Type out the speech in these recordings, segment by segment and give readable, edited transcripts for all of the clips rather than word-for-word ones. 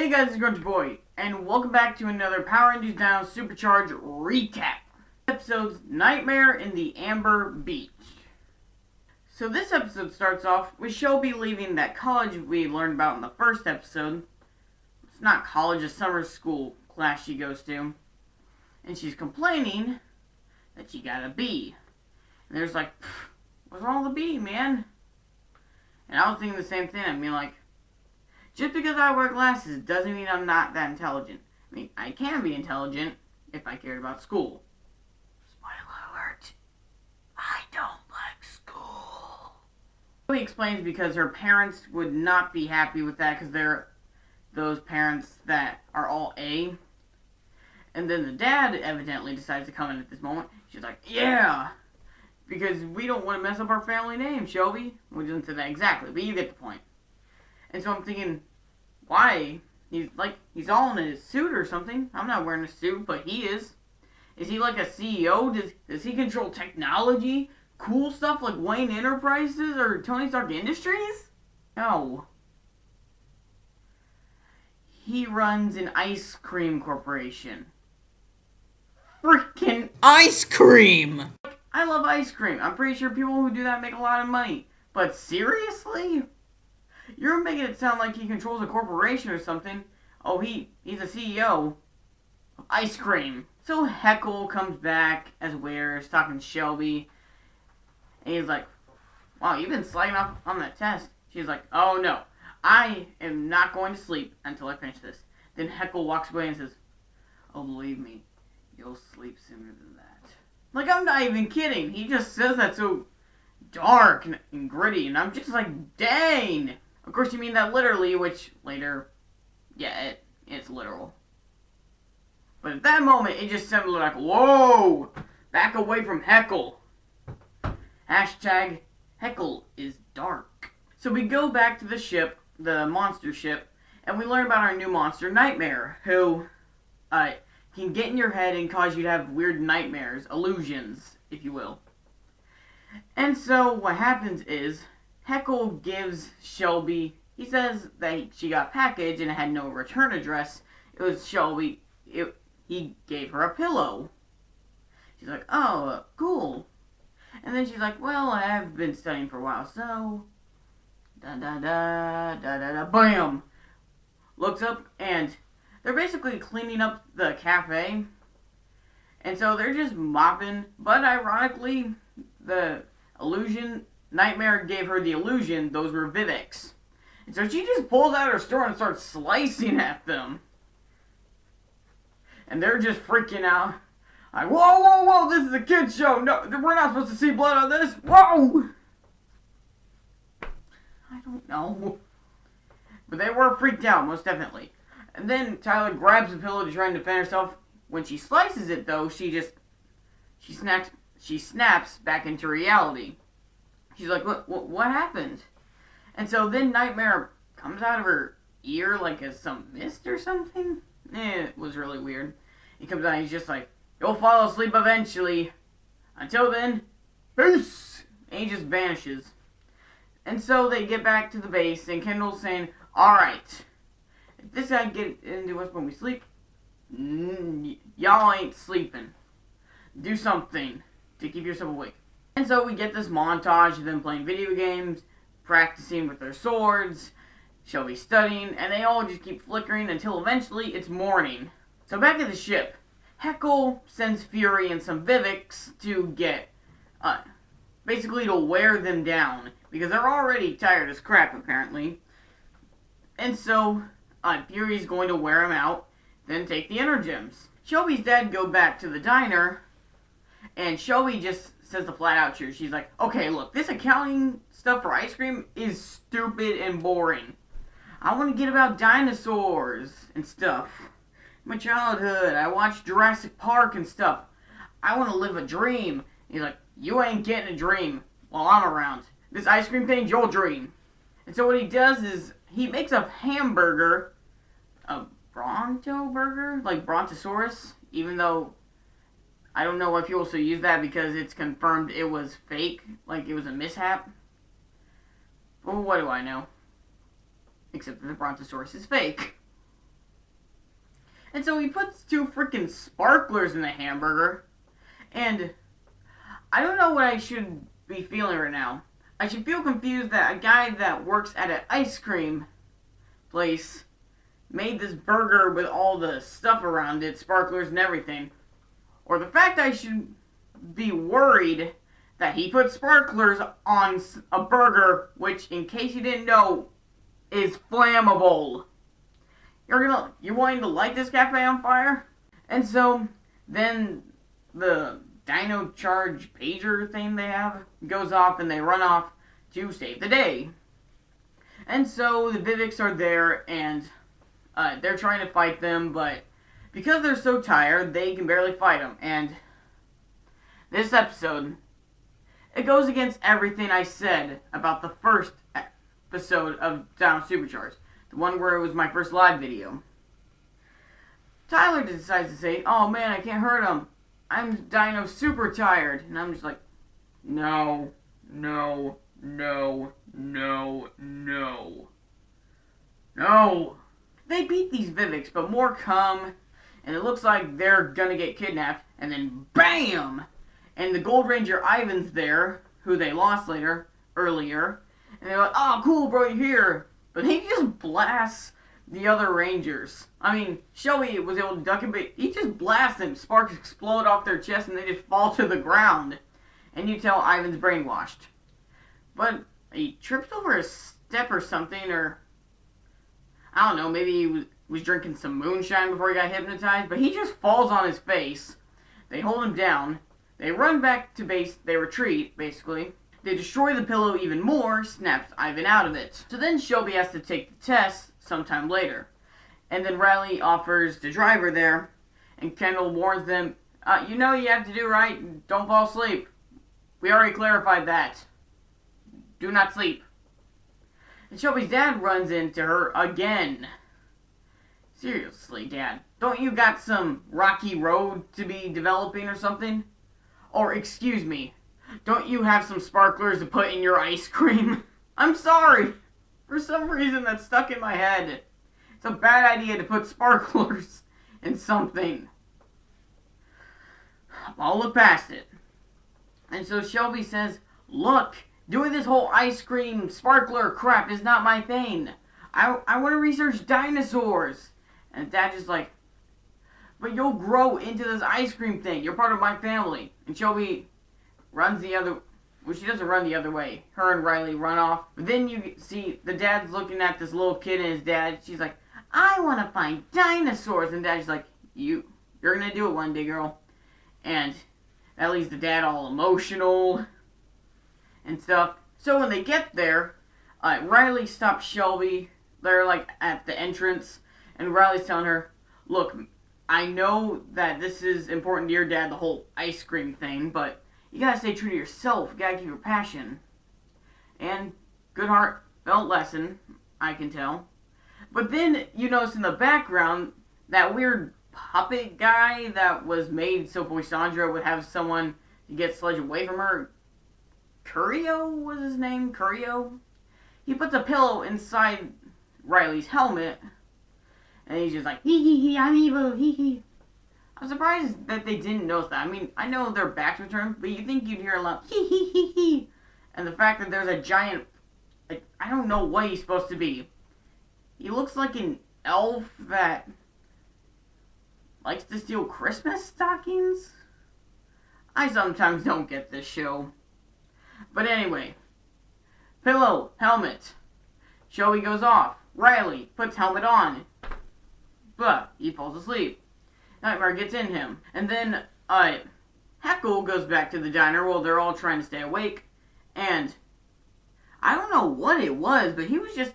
Hey guys, it's Grunter Boyee, and welcome back to another Power Rangers Down Supercharged recap. Episode's Nightmare in the Amber Beach. So this episode starts off with Shelby leaving that college we learned about in the first episode. It's not college, a summer school class she goes to. And she's complaining that she got a B. And there's like, what's wrong with the B, man? And I was thinking the same thing. I mean, like, just because I wear glasses doesn't mean I'm not that intelligent. I mean, I can be intelligent if I cared about school. Spoiler alert. I don't like school. She explains because her parents would not be happy with that because they're those parents that are all A. And then the dad evidently decides to come in at this moment. She's like, yeah, because we don't want to mess up our family name, Shelby. We didn't say that exactly, but you get the point. And so I'm thinking, why? He's all in his suit or something. I'm not wearing a suit, but he is. Is he like a CEO? Does he control technology? Cool stuff like Wayne Enterprises or Tony Stark Industries? No. He runs an ice cream corporation. Freaking ice cream! I love ice cream. I'm pretty sure people who do that make a lot of money. But seriously? You're making it sound like he controls a corporation or something. Oh, he's a CEO of ice cream. So Heckle comes back as Wares, talking to Shelby. And he's like, wow, you've been slacking off on that test. She's like, oh no, I am not going to sleep until I finish this. Then Heckle walks away and says, oh, believe me, you'll sleep sooner than that. Like, I'm not even kidding. He just says that so dark and gritty. And I'm just like, dang. Of course, you mean that literally, which later, yeah, it's literal. But at that moment, it just sounded like, whoa, back away from Heckle. Hashtag Heckle is dark. So we go back to the ship, the monster ship, and we learn about our new monster, Nightmare, who can get in your head and cause you to have weird nightmares, illusions, if you will. And so what happens is, Heckle gives Shelby, he says that she got a package and it had no return address. It was Shelby, he gave her a pillow. She's like, oh, cool. And then she's like, well, I have been studying for a while, so, bam. Looks up and they're basically cleaning up the cafe. And so they're just mopping, but ironically, the illusion, Nightmare gave her the illusion those were Viveks. And so she just pulls out her sword and starts slicing at them. And they're just freaking out. Like, whoa, whoa, whoa, this is a kid's show. No, we're not supposed to see blood on this. Whoa! I don't know. But they were freaked out, most definitely. And then Tyler grabs the pillow to try and defend herself. When she slices it, though, she snaps back into reality. She's like, what happened? And so then Nightmare comes out of her ear like as some mist or something. It was really weird. He comes out and he's just like, you'll fall asleep eventually. Until then, peace! And he just vanishes. And so they get back to the base and Kendall's saying, alright, if this guy get into us when we sleep, y'all ain't sleeping. Do something to keep yourself awake. And so we get this montage of them playing video games, practicing with their swords, Shelby studying, and they all just keep flickering until eventually it's morning. So back at the ship, Heckle sends Fury and some Viveks to get, basically to wear them down, because they're already tired as crap apparently. And so, Fury's going to wear them out, then take the Energems. Shelby's dad go back to the diner, and Shelby just says the flat out truth. She's like, okay, look, this accounting stuff for ice cream is stupid and boring. I want to get about dinosaurs and stuff. My childhood, I watched Jurassic Park and stuff. I want to live a dream. And he's like, you ain't getting a dream while I'm around. This ice cream thing's your dream. And so what he does is, he makes a hamburger, a Bronto burger, like Brontosaurus, even though I don't know why people still use that because it's confirmed it was fake, like it was a mishap. Well, what do I know? Except that the Brontosaurus is fake. And so he puts 2 freaking sparklers in the hamburger. And I don't know what I should be feeling right now. I should feel confused that a guy that works at an ice cream place made this burger with all the stuff around it, sparklers and everything. Or the fact I should be worried that he put sparklers on a burger, which, in case you didn't know, is flammable. You're wanting to light this cafe on fire? And so, then the Dino Charge pager thing they have goes off and they run off to save the day. And so the Vivics are there and they're trying to fight them, but because they're so tired, they can barely fight them. And this episode, it goes against everything I said about the first episode of Dino Supercharged. The one where it was my first live video. Tyler decides to say, "Oh man, I can't hurt him. I'm Dino super tired." And I'm just like, no, no, no, no, no. No. They beat these Vivics, but more come, and it looks like they're gonna get kidnapped, and then BAM! And the Gold Ranger Ivan's there, who they lost earlier, and they're like, "Oh, cool, bro, you're here." But he just blasts the other Rangers. I mean, Shelby was able to duck it, but he just blasts them. Sparks explode off their chest, and they just fall to the ground. And you tell Ivan's brainwashed. But he trips over a step or something, or I don't know, maybe he was drinking some moonshine before he got hypnotized, but he just falls on his face. They hold him down. They run back to base. They retreat, basically. They destroy the pillow even more, snaps Ivan out of it. So then Shelby has to take the test sometime later. And then Riley offers the driver there, and Kendall warns them, "You know you have to do right, don't fall asleep. We already clarified that. Do not sleep." And Shelby's dad runs into her again. "Seriously, Dad, don't you got some rocky road to be developing or something? Or, excuse me, don't you have some sparklers to put in your ice cream?" I'm sorry. For some reason that's stuck in my head. It's a bad idea to put sparklers in something. I'll look past it. And so Shelby says, "Look, doing this whole ice cream sparkler crap is not my thing. I want to research dinosaurs." And Dad's just like, "But you'll grow into this ice cream thing. You're part of my family." And Shelby runs the other. Well, she doesn't run the other way. Her and Riley run off. But then you see the dad's looking at this little kid and his dad. She's like, "I want to find dinosaurs." And Dad's like, You're going to do it one day, girl." And that leaves the dad all emotional and stuff. So when they get there, Riley stops Shelby. They're like at the entrance. And Riley's telling her, "Look, I know that this is important to your dad, the whole ice cream thing, but you gotta stay true to yourself. You gotta keep your passion." And good heartfelt lesson, I can tell. But then you notice in the background that weird puppet guy that was made so Poisandra would have someone to get Sledge away from her. Curio was his name? Curio? He puts a pillow inside Riley's helmet, and he's just like, "Hee hee hee, I'm evil, hee hee." I'm surprised that they didn't notice that. I mean, I know their backs were turned, but you think you'd hear a lot, "Hee hee hee hee." And the fact that there's a giant, like, I don't know what he's supposed to be. He looks like an elf that likes to steal Christmas stockings. I sometimes don't get this show. But anyway, pillow, helmet. Shelby goes off. Riley puts helmet on. But he falls asleep. Nightmare gets in him. And then Heckle goes back to the diner while they're all trying to stay awake. And I don't know what it was, but he was just...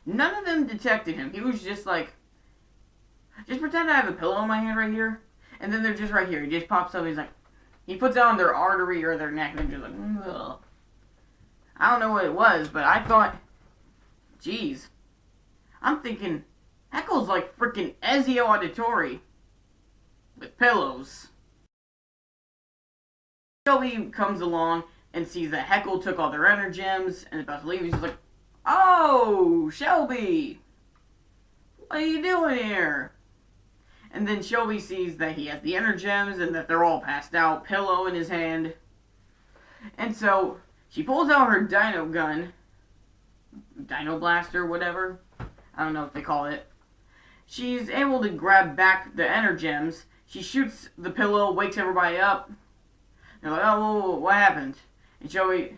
None of them detected him. He was just like... Just pretend I have a pillow in my hand right here. And then they're just right here. He just pops up and he's like... He puts it on their artery or their neck and they're just like... Ugh. I don't know what it was, but I thought... Jeez. I'm thinking... Heckle's like freaking Ezio Auditore. With pillows. Shelby comes along and sees that Heckle took all their Energems and is about to leave. He's like, "Oh, Shelby! What are you doing here?" And then Shelby sees that he has the Energems and that they're all passed out, pillow in his hand. And so she pulls out her dino gun, dino blaster, whatever. I don't know what they call it. She's able to grab back the Energems. She shoots the pillow, wakes everybody up. They're like, oh, whoa, what happened? And Shelby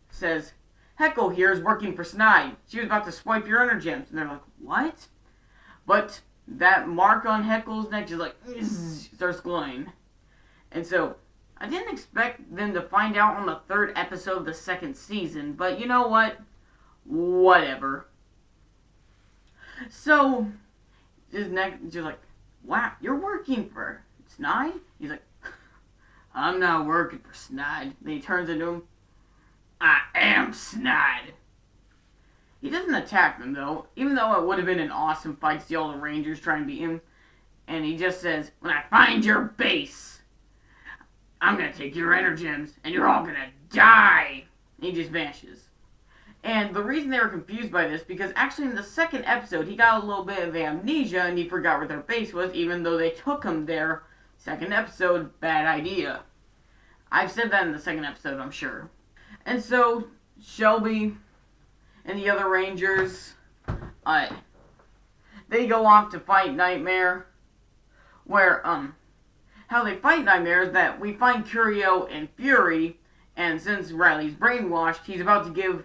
says, Heckle here is working for Snide. She was about to swipe your Energems. And they're like, what? But that mark on Heckle's neck just like, starts glowing. And so, I didn't expect them to find out on the 3rd episode of the 2nd season. But you know what? Whatever. So, his neck just like, wow, you're working for Snide? He's like, I'm not working for Snide. Then he turns into him, I am Snide. He doesn't attack them though, even though it would have been an awesome fight to see all the Rangers try and beat him. And he just says, when I find your base, I'm gonna take your Energems and you're all gonna die. And he just vanishes. And the reason they were confused by this, because actually in the 2nd episode, he got a little bit of amnesia and he forgot where their base was, even though they took him there. 2nd episode, bad idea. I've said that in the 2nd episode, I'm sure. And so, Shelby and the other Rangers, they go off to fight Nightmare, where, how they fight Nightmare is that we find Curio and Fury, and since Riley's brainwashed, he's about to give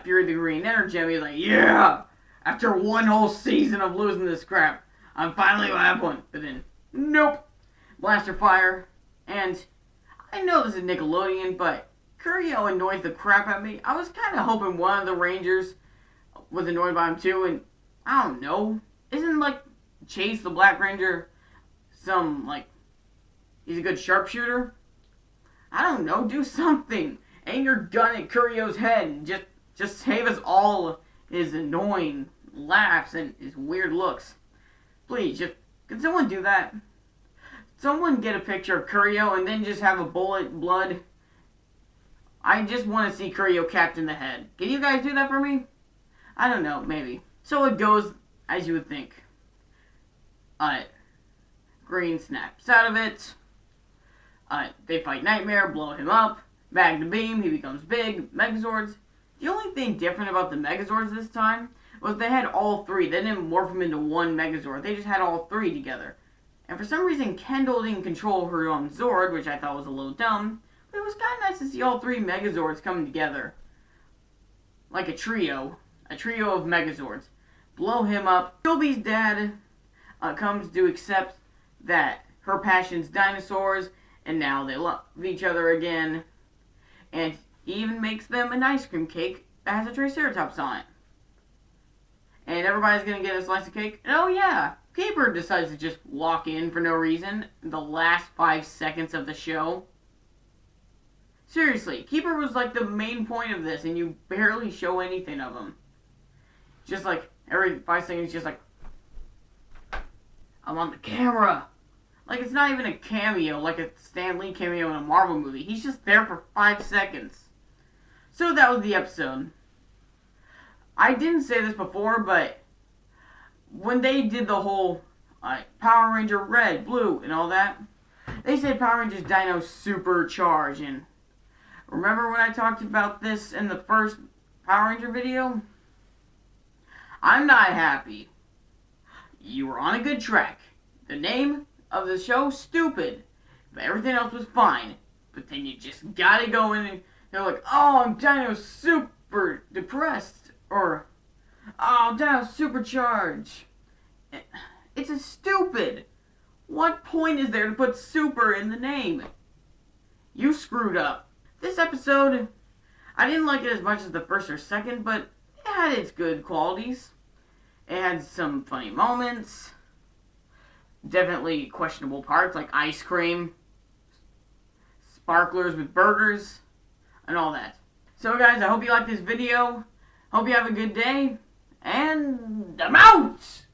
Fury the green Energem. He's like, yeah! After one whole season of losing this crap, I'm finally gonna have one. But then, nope! Blaster fire. And I know this is Nickelodeon, but Curio annoys the crap out of me. I was kind of hoping one of the Rangers was annoyed by him too, and I don't know. Isn't, like, Chase the Black Ranger some, like, he's a good sharpshooter? I don't know, do something. Aim your gun at Curio's head and just save us all his annoying laughs and his weird looks. Please, can someone do that? Someone get a picture of Curio and then just have a bullet blood. I just want to see Curio capped in the head. Can you guys do that for me? I don't know, maybe. So it goes as you would think. Green snaps out of it. They fight Nightmare, blow him up. Magna Beam, he becomes big. Megazords. The only thing different about the Megazords this time was they had all 3. They didn't morph them into one Megazord. They just had all 3 together. And for some reason, Kendall didn't control her own Zord, which I thought was a little dumb. But it was kind of nice to see all 3 Megazords coming together. Like a trio. A trio of Megazords. Blow him up. Shelby's dad comes to accept that her passion's dinosaurs, and now they love each other again. And he even makes them an ice cream cake that has a Triceratops on it. And everybody's gonna get a slice of cake. And oh yeah, Keeper decides to just walk in for no reason in the last 5 seconds of the show. Seriously, Keeper was like the main point of this, and you barely show anything of him. Just like every 5 seconds, just like, I'm on the camera. Like it's not even a cameo, like a Stan Lee cameo in a Marvel movie. He's just there for 5 seconds. So that was the episode. I didn't say this before, but when they did the whole Power Ranger Red, Blue, and all that, they said Power Rangers Dino Supercharge. And remember when I talked about this in the first Power Ranger video? I'm not happy. You were on a good track. The name of the show, stupid. But everything else was fine. But then you just gotta go in and they're like, oh, I'm Dino Super Depressed. Or, oh, Dino Supercharge. It's a stupid. What point is there to put super in the name? You screwed up. This episode, I didn't like it as much as the first or second, but it had its good qualities. It had some funny moments. Definitely questionable parts like ice cream, sparklers with burgers, and all that. So guys, I hope you liked this video. Hope you have a good day. And I'm out!